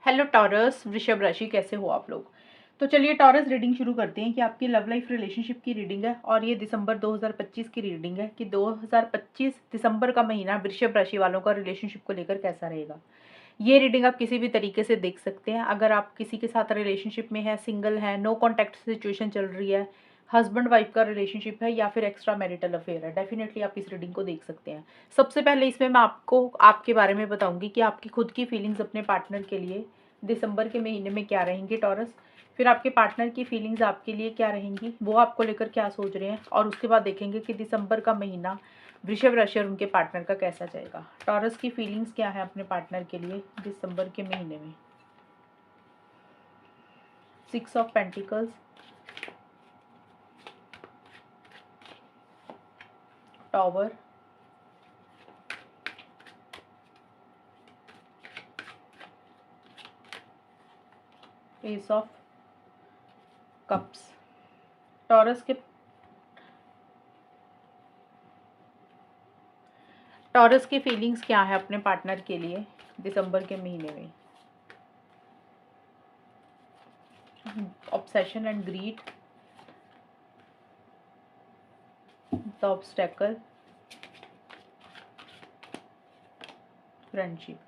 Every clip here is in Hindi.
हेलो टॉरस, वृषभ राशि, कैसे हो आप लोग। तो चलिए टॉरस रीडिंग शुरू करते हैं कि आपकी लव लाइफ रिलेशनशिप की रीडिंग है और ये दिसंबर 2025 की रीडिंग है कि 2025 दिसंबर का महीना वृषभ राशि वालों का रिलेशनशिप को लेकर कैसा रहेगा। ये रीडिंग आप किसी भी तरीके से देख सकते हैं। अगर आप किसी के साथ रिलेशनशिप में है, सिंगल है, नो कॉन्टैक्ट सिचुएशन चल रही है, हस्बैंड वाइफ का रिलेशनशिप है या फिर एक्स्ट्रा मैरिटल अफेयर है, डेफिनेटली आप इस रीडिंग को देख सकते हैं। सबसे पहले इसमें मैं आपको आपके बारे में बताऊंगी कि आपकी खुद की फीलिंग्स अपने पार्टनर के लिए दिसंबर के महीने में क्या रहेंगी टॉरस। फिर आपके पार्टनर की फीलिंग्स आपके लिए क्या रहेंगी, वो आपको लेकर क्या सोच रहे हैं, और उसके बाद देखेंगे कि दिसंबर का महीना वृषभ राशि और उनके पार्टनर का कैसा जाएगा। टॉरस की फीलिंग्स क्या है अपने पार्टनर के लिए दिसंबर के महीने में। 6 of pentacles, tower, S of cups. Taurus के टॉरस की फीलिंग्स क्या है अपने पार्टनर के लिए दिसंबर के महीने में। Obsession and greed, the obstacle, friendship.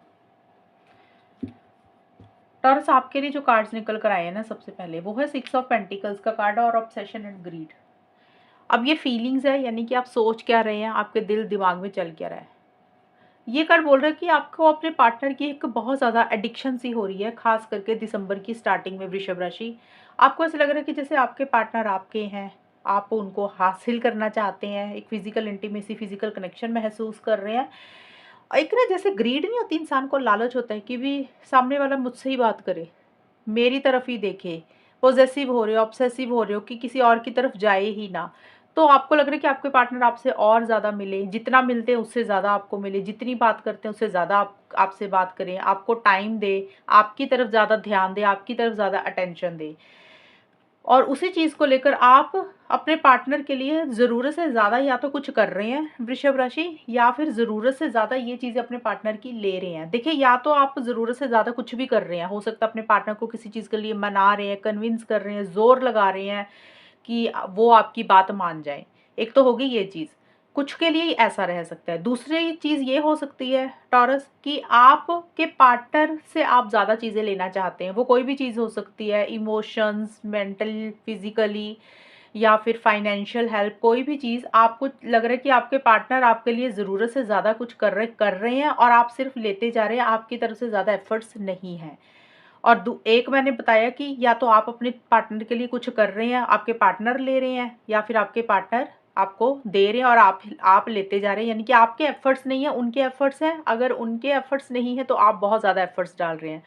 Taurus आपके लिए जो कार्ड्स निकल कर आए हैं ना, सबसे पहले वो है 6 ऑफ पेंटिकल्स का कार्ड और ऑब्सेशन एंड ग्रीड। अब ये फीलिंग्स है, यानी कि आप सोच क्या रहे हैं, आपके दिल दिमाग में चल क्या रहा है। ये कार्ड बोल रहा है कि आपको अपने पार्टनर की एक बहुत ज़्यादा एडिक्शन सी हो रही है, खास करके दिसंबर की स्टार्टिंग में वृषभ राशि। आपको ऐसा लग रहा है कि जैसे आपके पार्टनर आपके हैं, आप उनको हासिल करना चाहते हैं, एक फिजिकल इंटीमेसी, फिजिकल कनेक्शन महसूस कर रहे हैं। एक ना जैसे ग्रीड नहीं होती, इंसान को लालच होता है कि भी सामने वाला मुझसे ही बात करे, मेरी तरफ ही देखे, पॉसेसिव हो रहे हो, ऑब्सेसिव हो रहे हो कि किसी और की तरफ जाए ही ना। तो आपको लग रहा है कि आपके पार्टनर आपसे और ज़्यादा मिले, जितना मिलते हैं उससे ज़्यादा आपको मिले, जितनी बात करते हैं उससे ज़्यादा आपसे बात करें, आपको टाइम दे, आपकी तरफ ज़्यादा ध्यान दे, आपकी तरफ ज़्यादा अटेंशन दे। और उसी चीज़ को लेकर आप अपने पार्टनर के लिए ज़रूरत से ज़्यादा या तो कुछ कर रहे हैं वृषभ राशि, या फिर ज़रूरत से ज़्यादा ये चीज़ें अपने पार्टनर की ले रहे हैं। देखिए, या तो आप ज़रूरत से ज़्यादा कुछ भी कर रहे हैं, हो सकता है अपने पार्टनर को किसी चीज़ के लिए मना रहे हैं, कन्विंस कर रहे हैं, ज़ोर लगा रहे हैं कि वो आपकी बात मान जाए। एक तो होगी ये चीज़, कुछ के लिए ऐसा रह सकता है। दूसरी चीज़ ये हो सकती है टॉरस कि आपके पार्टनर से आप ज़्यादा चीज़ें लेना चाहते हैं। वो कोई भी चीज़ हो सकती है, इमोशंस, मेंटल, फिजिकली, या फिर फाइनेंशियल हेल्प। कोई भी चीज़ आपको लग रहा है कि आपके पार्टनर आपके लिए ज़रूरत से ज़्यादा कुछ कर रहे हैं और आप सिर्फ लेते जा रहे हैं, आपकी तरफ से ज़्यादा एफर्ट्स नहीं हैं। और एक मैंने बताया कि या तो आप अपने पार्टनर के लिए कुछ कर रहे हैं, आपके पार्टनर ले रहे हैं, या फिर आपके पार्टनर आपको दे रहे हैं और आप लेते जा रहे हैं। यानी कि आपके एफर्ट्स नहीं है, उनके एफर्ट्स हैं। अगर उनके एफर्ट्स नहीं है तो आप बहुत ज़्यादा एफर्ट्स डाल रहे हैं।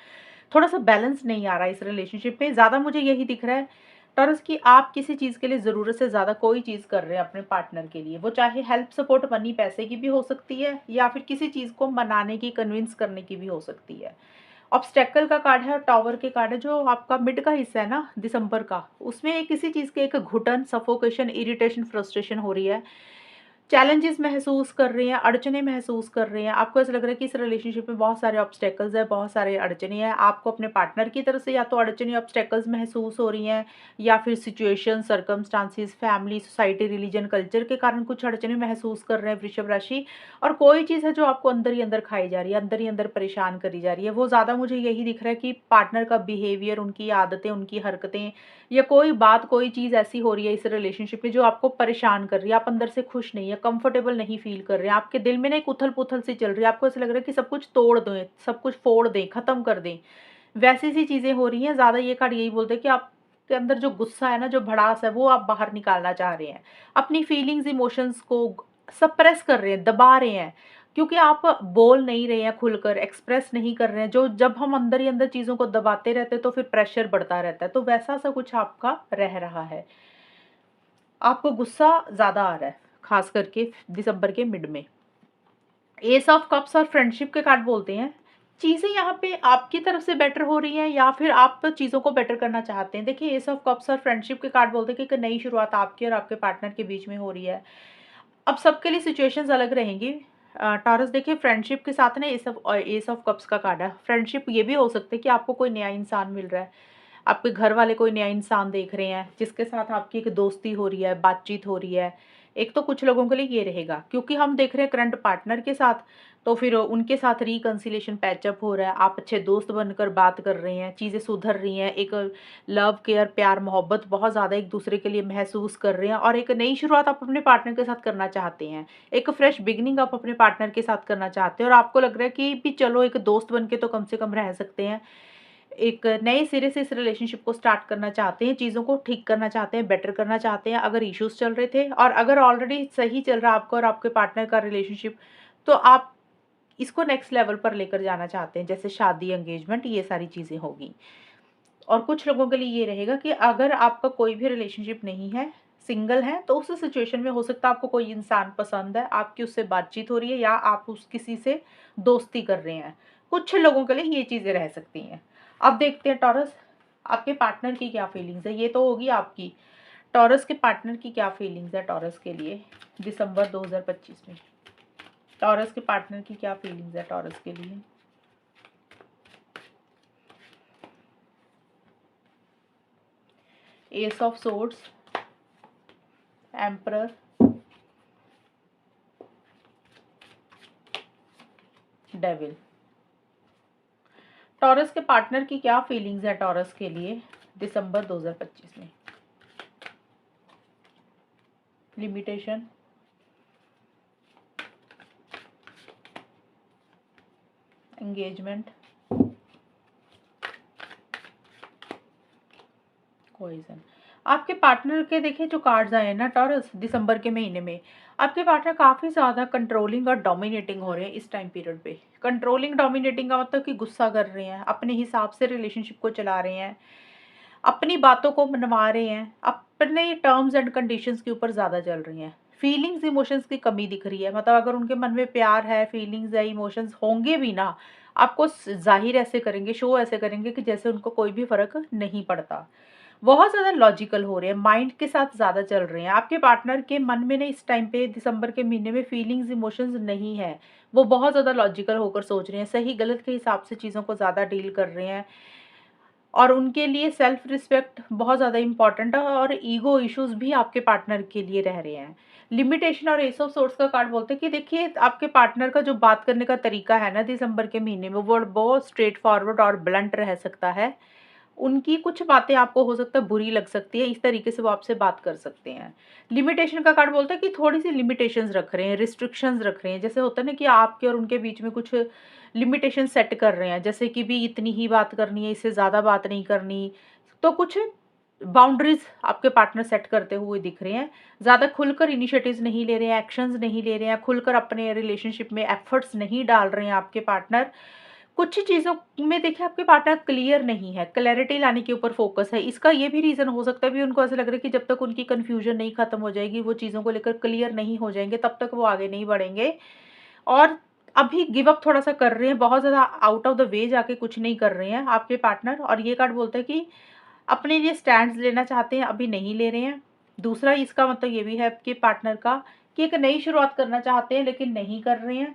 थोड़ा सा बैलेंस नहीं आ रहा है इस रिलेशनशिप में। ज़्यादा मुझे यही दिख रहा है टॉरस कि आप किसी चीज़ के लिए ज़रूरत से ज़्यादा कोई चीज़ कर रहे हैं अपने पार्टनर के लिए। वो चाहे हेल्प, सपोर्ट, मनी, पैसे की भी हो सकती है, या फिर किसी चीज़ को मनाने की, कन्विंस करने की भी हो सकती है। ऑब्स्टेकल का कार्ड है और टावर के कार्ड है। जो आपका मिड का हिस्सा है ना दिसंबर का, उसमें किसी चीज़ के एक घुटन, सफोकेशन, इरिटेशन, फ्रस्ट्रेशन हो रही है। चैलेंजेस महसूस कर रहे हैं, अड़चने महसूस कर रहे हैं। आपको ऐसा लग रहा है कि इस रिलेशनशिप में बहुत सारे ऑब्स्टेकल्स हैं, बहुत सारे अड़चने हैं। आपको अपने पार्टनर की तरफ से या तो अड़चने, ऑब्स्टेकल्स महसूस हो रही हैं, या फिर situation, circumstances, family, society, religion, culture के कारण कुछ अड़चने महसूस कर रहे हैं वृषभ राशि। और कोई चीज़ है जो आपको अंदर ही अंदर खाई जा रही है, अंदर ही अंदर परेशान करी जा रही है। वो ज़्यादा मुझे यही दिख रहा है कि पार्टनर का बिहेवियर, उनकी आदतें, उनकी हरकतें, या कोई बात, कोई चीज़ ऐसी हो रही है इस रिलेशनशिप में जो आपको परेशान कर रही है। आप अंदर से खुश नहीं है, कंफर्टेबल नहीं फील कर रहे हैं। आपके दिल में ना एक उथल-पुथल सी चल रही है। आपको ऐसा लग रहा है कि सब कुछ तोड़ दें, सब कुछ फोड़ दें, खत्म कर दें। वैसी सी चीज़ें हो रही हैं। ज़्यादा ये कार्ड यही बोलते हैं कि आपके अंदर जो गुस्सा है ना, जो भड़ास है, वो आप बाहर निकालना चाह रहे हैं। अपनी फीलिंग्स, इमोशंस को सप्रेस कर रहे हैं, दबा रहे हैं, क्योंकि आप बोल नहीं रहे हैं, खुलकर एक्सप्रेस नहीं कर रहे हैं। जो जब हम अंदर ही अंदर चीज़ों को दबाते रहते हैं तो फिर प्रेशर बढ़ता रहता है। तो वैसा सा कुछ आपका रह रहा है। आपको गुस्सा ज़्यादा आ रहा है, खास करके दिसंबर के मिड में। एस ऑफ कप्स और फ्रेंडशिप के कार्ड बोलते हैं चीज़ें यहाँ पे आपकी तरफ से बेटर हो रही हैं, या फिर आप चीज़ों को बेटर करना चाहते हैं। देखिए, एस ऑफ कप्स और फ्रेंडशिप के कार्ड बोलते हैं कि एक नई शुरुआत आपके और आपके पार्टनर के बीच में हो रही है। अब सबके लिए सिचुएशंस अलग रहेंगी। टॉरस देखिए, फ्रेंडशिप के साथ ना एस ऑफ कप्स का कार्ड है। फ्रेंडशिप ये भी हो सकता है कि आपको कोई नया इंसान मिल रहा है, आपके घर वाले कोई नया इंसान देख रहे हैं जिसके साथ आपकी एक दोस्ती हो रही है, बातचीत हो रही है। एक तो कुछ लोगों के लिए ये रहेगा, क्योंकि हम देख रहे हैं करंट पार्टनर के साथ, तो फिर उनके साथ रिकंसिलिएशन पैचअप हो रहा है, आप अच्छे दोस्त बनकर बात कर रहे हैं, चीज़ें सुधर रही हैं, एक लव केयर प्यार मोहब्बत बहुत ज़्यादा एक दूसरे के लिए महसूस कर रहे हैं, और एक नई शुरुआत आप अपने पार्टनर के साथ करना चाहते हैं। एक फ्रेश बिगिनिंग आप अपने पार्टनर के साथ करना चाहते हैं, और आपको लग रहा है कि भी चलो एक दोस्त बन के तो कम से कम रह सकते हैं। एक नए सिरे से इस रिलेशनशिप को स्टार्ट करना चाहते हैं, चीज़ों को ठीक करना चाहते हैं, बेटर करना चाहते हैं अगर इश्यूज़ चल रहे थे, और अगर ऑलरेडी सही चल रहा है आपका और आपके पार्टनर का रिलेशनशिप, तो आप इसको नेक्स्ट लेवल पर लेकर जाना चाहते हैं, जैसे शादी, एंगेजमेंट, ये सारी चीज़ें होगी। और कुछ लोगों के लिए ये रहेगा कि अगर आपका कोई भी रिलेशनशिप नहीं है, सिंगल हैं, तो उस सिचुएशन में हो सकता है आपको कोई इंसान पसंद है, आपकी उससे बातचीत हो रही है, या आप उस किसी से दोस्ती कर रहे हैं। कुछ लोगों के लिए ये चीज़ें रह सकती हैं। अब देखते हैं टॉरस, आपके पार्टनर की क्या फीलिंग्स है। ये तो होगी आपकी, टॉरस के पार्टनर की क्या फीलिंग्स है टॉरस के लिए दिसंबर 2025 में। टॉरस के पार्टनर की क्या फीलिंग्स है टॉरस के लिए। S of swords, emperor, devil. Taurus के पार्टनर की क्या फीलिंग्स है टॉरस के लिए दिसंबर 2025 में। Limitation, engagement, poison. आपके पार्टनर के देखिए जो कार्ड्स आए हैं ना टॉरस दिसंबर के महीने में, आपके पार्टनर काफ़ी ज़्यादा कंट्रोलिंग और डोमिनेटिंग हो रहे हैं इस टाइम पीरियड पे। कंट्रोलिंग डोमिनेटिंग का मतलब कि गुस्सा कर रहे हैं, अपने हिसाब से रिलेशनशिप को चला रहे हैं, अपनी बातों को मनवा रहे हैं, अपने टर्म्स एंड कंडीशंस के ऊपर ज़्यादा चल रही हैं। फीलिंग्स इमोशंस की कमी दिख रही है, मतलब अगर उनके मन में प्यार है, फीलिंग्स है, इमोशंस होंगे भी ना, आपको जाहिर ऐसे करेंगे, शो ऐसे करेंगे कि जैसे उनको कोई भी फ़र्क नहीं पड़ता। बहुत ज़्यादा लॉजिकल हो रहे हैं, माइंड के साथ ज़्यादा चल रहे हैं। आपके पार्टनर के मन में ना इस टाइम पे दिसंबर के महीने में फीलिंग्स इमोशंस नहीं है, वो बहुत ज़्यादा लॉजिकल होकर सोच रहे हैं, सही गलत के हिसाब से चीज़ों को ज़्यादा डील कर रहे हैं, और उनके लिए सेल्फ रिस्पेक्ट बहुत ज़्यादा इंपॉर्टेंट है, और ईगो इश्यूज भी आपके पार्टनर के लिए रह रहे हैं। लिमिटेशन और एस ऑफ सोर्स का कार्ड बोलते हैं कि देखिए आपके पार्टनर का जो बात करने का तरीका है ना दिसंबर के महीने में, वो बहुत स्ट्रेट फॉरवर्ड और ब्लंट रह सकता है। उनकी कुछ बातें आपको हो सकता है बुरी लग सकती है, इस तरीके से वो आपसे बात कर सकते हैं। लिमिटेशन का कार्ड बोलता है कि थोड़ी-सी लिमिटेशंस रख रहे हैं, रिस्ट्रिक्शंस रख रहे हैं। जैसे होता है ना कि आपके और उनके बीच में कुछ लिमिटेशन सेट कर रहे हैं, जैसे कि भी इतनी ही बात करनी है, इससे ज़्यादा बात नहीं करनी। तो कुछ बाउंड्रीज़ आपके पार्टनर सेट करते हुए दिख रहे हैं। ज़्यादा खुलकर इनिशिएटिव्स नहीं ले रहे हैं, एक्शंस नहीं ले रहे हैं, खुलकर अपने रिलेशनशिप में एफर्ट्स नहीं डाल रहे हैं आपके पार्टनर। कुछ ही चीज़ों में देखिए आपके पार्टनर क्लियर नहीं है, क्लैरिटी लाने के ऊपर फ़ोकस है। इसका ये भी रीज़न हो सकता है भी उनको ऐसा लग रहा है कि जब तक उनकी कन्फ्यूज़न नहीं खत्म हो जाएगी, वो चीज़ों को लेकर क्लियर नहीं हो जाएँगे, तब तक वो आगे नहीं बढ़ेंगे। और अभी गिव अप थोड़ा-सा कर रहे हैं, बहुत ज़्यादा आउट ऑफ द वे जाके कुछ नहीं कर रहे हैं आपके पार्टनर, और ये कार्ड बोलता है कि अपने लिए स्टैंड्स लेना चाहते हैं, अभी नहीं ले रहे हैं। दूसरा इसका मतलब ये भी है आपके पार्टनर का कि एक नई शुरुआत करना चाहते हैं, लेकिन नहीं कर रहे हैं।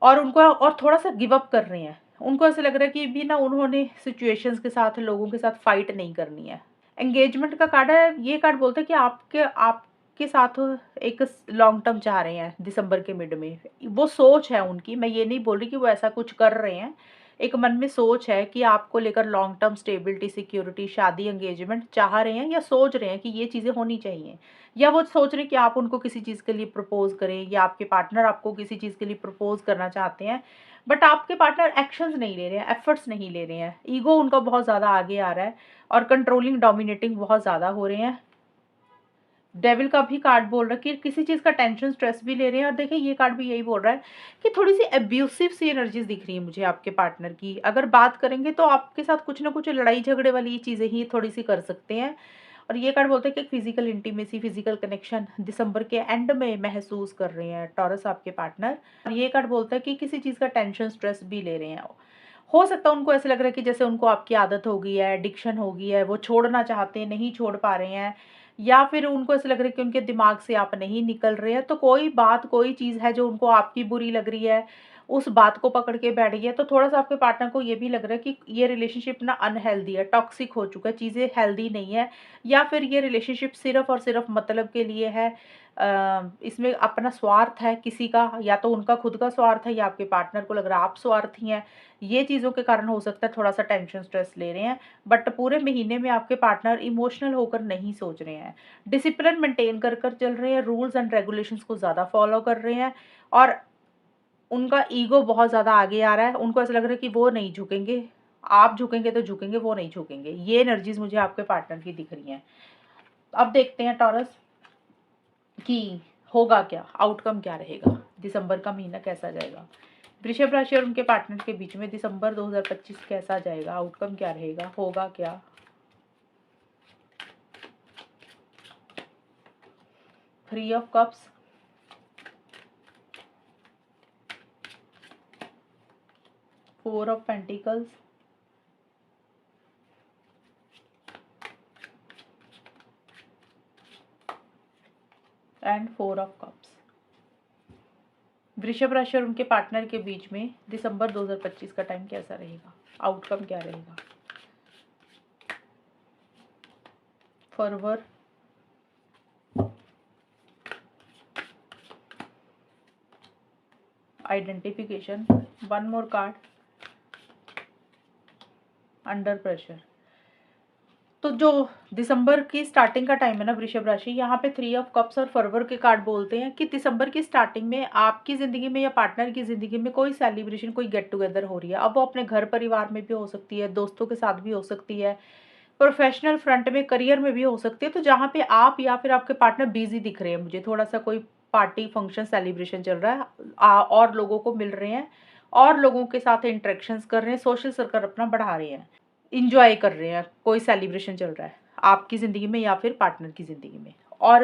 और उनको और थोड़ा-सा गिव अप कर रहे हैं। उनको ऐसा लग रहा है कि भी ना उन्होंने सिचुएशंस के साथ, लोगों के साथ फाइट नहीं करनी है। एंगेजमेंट का कार्ड है, ये कार्ड बोलता है कि आपके साथ एक लॉन्ग टर्म चाह रहे हैं दिसंबर के मिड में। वो सोच है उनकी, मैं ये नहीं बोल रही कि वो ऐसा कुछ कर रहे हैं। एक मन में सोच है कि आपको लेकर लॉन्ग टर्म स्टेबिलिटी, सिक्योरिटी, शादी, एंगेजमेंट चाह रहे हैं, या सोच रहे हैं कि ये चीज़ें होनी चाहिए। या वो सोच रहे हैं कि आप उनको किसी चीज़ के लिए प्रपोज़ करें, या आपके पार्टनर आपको किसी चीज़ के लिए प्रपोज़ करना चाहते हैं। बट आपके पार्टनर एक्शंस नहीं ले रहे हैं, एफर्ट्स नहीं ले रहे हैं। ईगो उनका बहुत ज़्यादा आगे आ रहा है, और कंट्रोलिंग, डोमिनेटिंग बहुत ज़्यादा हो रहे हैं। डेविल का भी कार्ड बोल रहा है कि किसी चीज़ का टेंशन, स्ट्रेस भी ले रहे हैं, और देखिए ये कार्ड भी यही बोल रहा है कि थोड़ी-सी अब्यूसिव सी एनर्जीज़ दिख रही है मुझे आपके पार्टनर की। अगर बात करेंगे तो आपके साथ कुछ ना कुछ लड़ाई झगड़े वाली चीज़ें ही थोड़ी-सी कर सकते हैं। और ये कार्ड बोलता है कि फिजिकल इंटीमेसी, फिजिकल कनेक्शन दिसंबर के एंड में महसूस कर रहे हैं टॉरस आपके पार्टनर। और ये कार्ड बोलता है कि किसी चीज़ का टेंशन, स्ट्रेस भी ले रहे हैं। हो सकता है उनको ऐसा लग रहा है कि जैसे उनको आपकी आदत हो गई है, एडिक्शन हो गई है, वो छोड़ना चाहते हैं, नहीं छोड़ पा रहे हैं, या फिर उनको ऐसा लग रहा है कि उनके दिमाग से आप नहीं निकल रहे हैं। तो कोई बात, कोई चीज़ है जो उनको आपकी बुरी लग रही है, उस बात को पकड़ के बैठ गए। तो थोड़ा-सा आपके पार्टनर को ये भी लग रहा है कि ये रिलेशनशिप ना अनहेल्दी है, टॉक्सिक हो चुका है, चीज़ें हेल्दी नहीं है, या फिर ये रिलेशनशिप सिर्फ़ और सिर्फ़ मतलब के लिए है। इसमें अपना स्वार्थ है किसी का, या तो उनका खुद का स्वार्थ है, या आपके पार्टनर को लग रहा है आप स्वार्थी हैं। ये चीज़ों के कारण हो सकता है थोड़ा-सा टेंशन, स्ट्रेस ले रहे हैं। बट पूरे महीने में आपके पार्टनर इमोशनल होकर नहीं सोच रहे हैं। डिसिप्लिन मेंटेन कर चल रहे हैं, रूल्स एंड रेगुलेशंस को ज़्यादा फॉलो कर रहे हैं, और उनका ईगो बहुत ज़्यादा आगे आ रहा है। उनको ऐसा लग रहा है कि वो नहीं झुकेंगे, आप झुकेंगे तो झुकेंगे, वो नहीं झुकेंगे। ये एनर्जीज़ मुझे आपके पार्टनर की दिख रही हैं। अब देखते हैं टॉरस कि होगा क्या, आउटकम क्या रहेगा, दिसंबर का महीना कैसा जाएगा। वृषभ राशि और उनके पार्टनर के बीच में दिसंबर 2025 कैसा जाएगा, आउटकम क्या रहेगा, होगा क्या। Three of cups, four of pentacles, and four of cups. वृषभ राशि और उनके पार्टनर के बीच में दिसंबर 2025 का टाइम कैसा रहेगा, आउटकम क्या रहेगा। Forward, identification, one more card, under pressure. तो जो दिसंबर की स्टार्टिंग का टाइम है ना वृषभ राशि, यहाँ पे थ्री ऑफ कप्स और फॉरवर्ड के कार्ड बोलते हैं कि दिसंबर की स्टार्टिंग में आपकी ज़िंदगी में या पार्टनर की ज़िंदगी में कोई सेलिब्रेशन, कोई गेट टुगेदर हो रही है। अब वो अपने घर परिवार में भी हो सकती है, दोस्तों के साथ भी हो सकती है, प्रोफेशनल फ्रंट में, करियर में भी हो सकती है। तो जहाँ पे आप या फिर आपके पार्टनर बिजी दिख रहे हैं मुझे, थोड़ा सा कोई पार्टी फंक्शन सेलिब्रेशन चल रहा है, और लोगों को मिल रहे हैं, और लोगों के साथ इंटरेक्शंस कर रहे हैं, सोशल सर्कल अपना बढ़ा रहे हैं, इंजॉय कर रहे हैं, कोई सेलिब्रेशन चल रहा है आपकी ज़िंदगी में या फिर पार्टनर की ज़िंदगी में। और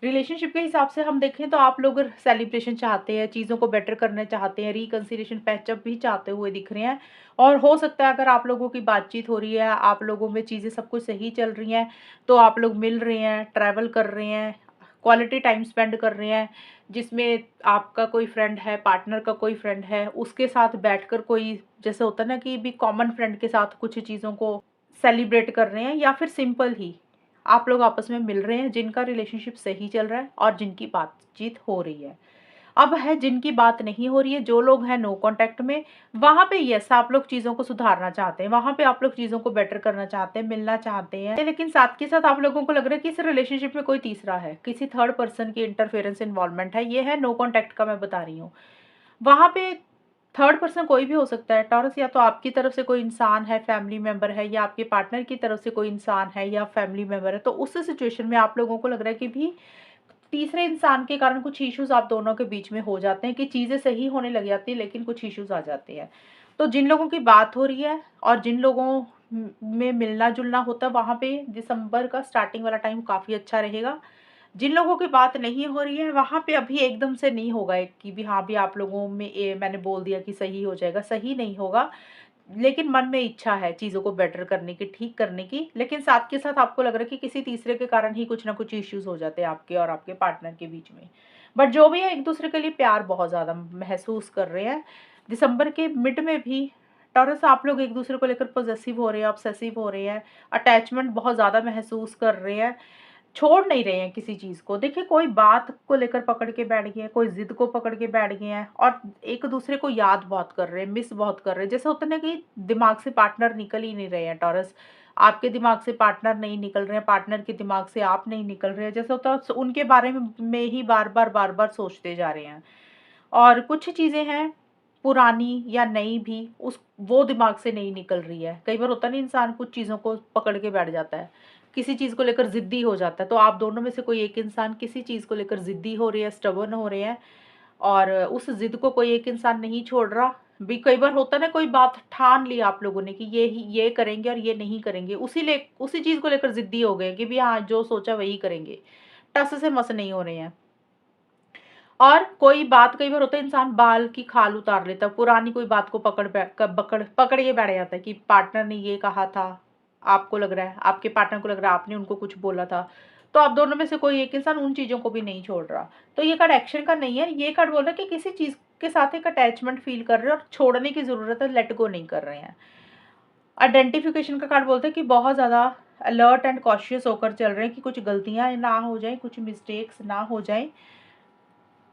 रिलेशनशिप के हिसाब से हम देखें तो आप लोग सेलिब्रेशन चाहते हैं, चीज़ों को बेटर करना चाहते हैं, रिकन्सिलिएशन, पैचअप भी चाहते हुए दिख रहे हैं। और हो सकता है अगर आप लोगों की बातचीत हो रही है, आप लोगों में चीज़ें सब कुछ सही चल रही हैं, तो आप लोग मिल रहे हैं, ट्रैवल कर रहे हैं, क्वालिटी टाइम स्पेंड कर रहे हैं, जिसमें आपका कोई फ्रेंड है, पार्टनर का कोई फ्रेंड है, उसके साथ बैठकर कोई, जैसे होता है ना कि भी कॉमन फ्रेंड के साथ कुछ चीज़ों को सेलिब्रेट कर रहे हैं, या फिर सिंपल ही आप लोग आपस में मिल रहे हैं, जिनका रिलेशनशिप सही चल रहा है और जिनकी बातचीत हो रही है। अब है जिनकी बात नहीं हो रही है, जो लोग हैं नो कांटेक्ट में, वहाँ पे यस आप लोग चीज़ों को सुधारना चाहते हैं, वहाँ पे आप लोग चीज़ों को बेटर करना चाहते हैं, मिलना चाहते हैं, लेकिन साथ के साथ आप लोगों को लग रहा है कि इस रिलेशनशिप में कोई तीसरा है, किसी थर्ड पर्सन की इंटरफेरेंस, इन्वॉल्वमेंट है। ये है नो कांटेक्ट का मैं बता रही हूँ। वहाँ पे थर्ड पर्सन कोई भी हो सकता है टॉरस, या तो आपकी तरफ से कोई इंसान है, फैमिली मेंबर है, या आपके पार्टनर की तरफ से कोई इंसान है या फैमिली मेंबर है। तो उस सिचुएशन में आप लोगों को लग रहा है कि भी तीसरे इंसान के कारण कुछ इश्यूज आप दोनों के बीच में हो जाते हैं, कि चीज़ें सही होने लग जाती है लेकिन कुछ इश्यूज आ जाते हैं। तो जिन लोगों की बात हो रही है और जिन लोगों में मिलना जुलना होता है, वहाँ पे दिसंबर का स्टार्टिंग वाला टाइम काफ़ी अच्छा रहेगा। जिन लोगों की बात नहीं हो रही है, वहाँ पे अभी एकदम से नहीं होगा कि भी हाँ भी आप लोगों में मैंने बोल दिया कि सही हो जाएगा, सही नहीं होगा। लेकिन मन में इच्छा है चीज़ों को बेटर करने की, ठीक करने की, लेकिन साथ के साथ आपको लग रहा है कि किसी तीसरे के कारण ही कुछ ना कुछ इश्यूज़ हो जाते हैं आपके और आपके पार्टनर के बीच में। बट जो भी है, एक-दूसरे के लिए प्यार बहुत ज़्यादा महसूस कर रहे हैं। दिसंबर के मिड में भी टॉरस आप लोग एक-दूसरे को लेकर पॉसेसिव हो रहे हैं, ऑब्सेसिव हो रहे हैं, अटैचमेंट बहुत ज़्यादा महसूस कर रहे हैं, छोड़ नहीं रहे हैं किसी चीज़ को। देखिए, कोई बात को लेकर पकड़ के बैठ गए हैं, कोई ज़िद को पकड़ के बैठ गए हैं, और एक-दूसरे को याद बहुत कर रहे हैं, मिस बहुत कर रहे हैं। जैसे होता है ना कि दिमाग से पार्टनर निकल ही नहीं रहे हैं टॉरस। आपके दिमाग से पार्टनर नहीं निकल रहे हैं, पार्टनर के दिमाग से आप नहीं निकल रहे हैं। जैसे होता है उनके बारे में ही बार-बार सोचते जा रहे हैं। और कुछ चीज़ें हैं पुरानी या नई भी, उस वो दिमाग से नहीं निकल रही है। कई बार होता नहीं, इंसान कुछ चीज़ों को पकड़ के बैठ जाता है, किसी चीज़ को लेकर ज़िद्दी हो जाता है। तो आप दोनों में से कोई एक इंसान किसी चीज़ को लेकर ज़िद्दी हो रही है, स्टबर्न हो रहे हैं, और उस ज़िद को कोई एक इंसान नहीं छोड़ रहा। भी कई बार होता है ना, कोई बात ठान ली आप लोगों ने कि ये करेंगे और ये नहीं करेंगे, उसी चीज़ को लेकर ज़िद्दी हो गए कि भी हाँ, जो सोचा वही करेंगे। टस से मस नहीं हो रहे हैं। और कोई बात, कई बार होता है इंसान बाल की खाल उतार लेता है, पुरानी कोई बात को पकड़ के बैठ जाता है कि पार्टनर ने ये कहा था, आपको लग रहा है, आपके पार्टनर को लग रहा है आपने उनको कुछ बोला था, तो आप दोनों में से कोई एक इंसान उन चीज़ों को भी नहीं छोड़ रहा। तो ये कार्ड एक्शन का नहीं है, ये कार्ड बोल रहा है कि किसी चीज़ के साथ एक अटैचमेंट फ़ील कर रहे हैं और छोड़ने की ज़रूरत है, लेट गो नहीं कर रहे हैं। आइडेंटिफिकेशन का कार्ड बोलते हैं कि बहुत ज़्यादा अलर्ट एंड कॉशियस होकर चल रहे हैं कि कुछ गलतियाँ ना हो जाएँ, कुछ मिस्टेक्स ना हो जाएँ।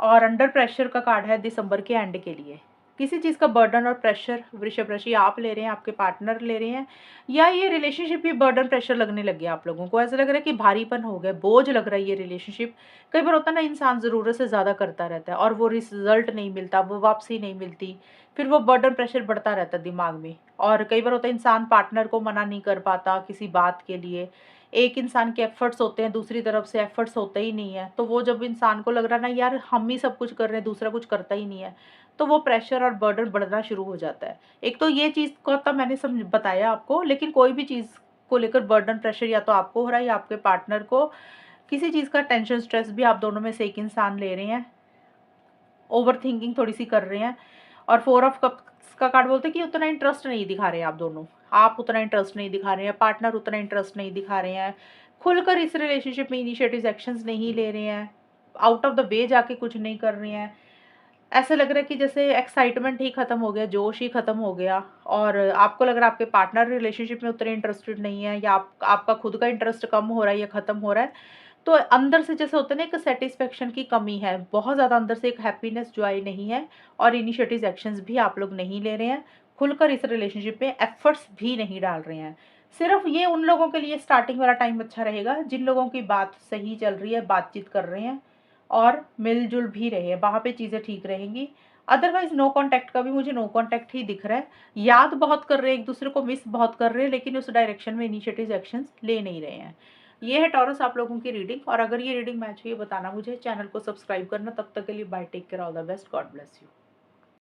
और अंडर प्रेशर का कार्ड है दिसंबर के एंड के लिए। किसी चीज़ का बर्डन और प्रेशर वृषभ राशि आप ले रहे हैं, आपके पार्टनर ले रहे हैं, या ये रिलेशनशिप भी बर्डन प्रेशर लगने लग गया आप लोगों को। ऐसा लग रहा है कि भारीपन हो गया, बोझ लग रहा है ये रिलेशनशिप। कई बार होता है ना, इंसान ज़रूरत से ज़्यादा करता रहता है और वो रिज़ल्ट नहीं मिलता, वो वापसी नहीं मिलती, फिर वो बर्डन प्रेशर बढ़ता रहता है दिमाग में। और कई बार होता है इंसान पार्टनर को मना नहीं कर पाता किसी बात के लिए। एक इंसान के एफर्ट्स होते हैं, दूसरी तरफ से एफर्ट्स होते ही नहीं है, तो वो जब इंसान को लग रहा है ना यार हम ही सब कुछ कर रहे हैं, दूसरा कुछ करता ही नहीं है, तो वो प्रेशर और बर्डन बढ़ना शुरू हो जाता है। एक तो ये चीज़ को तो मैंने समझ बताया आपको, लेकिन कोई भी चीज़ को लेकर बर्डन प्रेशर या तो आपको हो रहा है या आपके पार्टनर को, किसी चीज़ का टेंशन स्ट्रेस भी आप दोनों में से एक इंसान ले रहे हैं, ओवरथिंकिंग थोड़ी-सी कर रहे हैं। और 4 ऑफ कप्स का कार्ड बोलते हैं कि उतना इंटरेस्ट नहीं दिखा रहे हैं आप दोनों। आप उतना इंटरेस्ट नहीं दिखा रहे हैं, पार्टनर उतना इंटरेस्ट नहीं दिखा रहे हैं, खुलकर इस रिलेशनशिप में इनिशिएटिव्स एक्शंस नहीं ले रहे हैं, आउट ऑफ द वे जाके कुछ नहीं कर रहे हैं। ऐसा लग रहा है कि जैसे एक्साइटमेंट ही खत्म हो गया, जोश ही खत्म हो गया, और आपको लग रहा है आपके पार्टनर रिलेशनशिप में उतने इंटरेस्टेड नहीं है, या आपका खुद का इंटरेस्ट कम हो रहा है या खत्म हो रहा है। तो अंदर से जैसे होता है ना, एक सैटिस्फैक्शन की कमी है, बहुत ज़्यादा अंदर से एक हैप्पीनेस, जॉय नहीं है, और इनिशिएटिव एक्शंस भी आप लोग नहीं ले रहे हैं, खुलकर इस रिलेशनशिप में एफर्ट्स भी नहीं डाल रहे हैं। सिर्फ ये उन लोगों के लिए स्टार्टिंग वाला टाइम अच्छा रहेगा जिन लोगों की बात सही चल रही है, बातचीत कर रहे हैं और मिलजुल भी रहे हैं, वहाँ पे चीज़ें ठीक रहेंगी। अदरवाइज नो कॉन्टैक्ट का भी मुझे नो कॉन्टैक्ट ही दिख रहा है। याद बहुत कर रहे हैं, एक दूसरे को मिस बहुत कर रहे हैं, लेकिन उस डायरेक्शन में इनिशिएटिव एक्शंस ले नहीं रहे हैं। ये है टॉरस आप लोगों की रीडिंग, और अगर ये रीडिंग मैच हुई है बताना मुझे, चैनल को सब्सक्राइब करना। तब तक के लिए bye, take care, all the best, God bless you.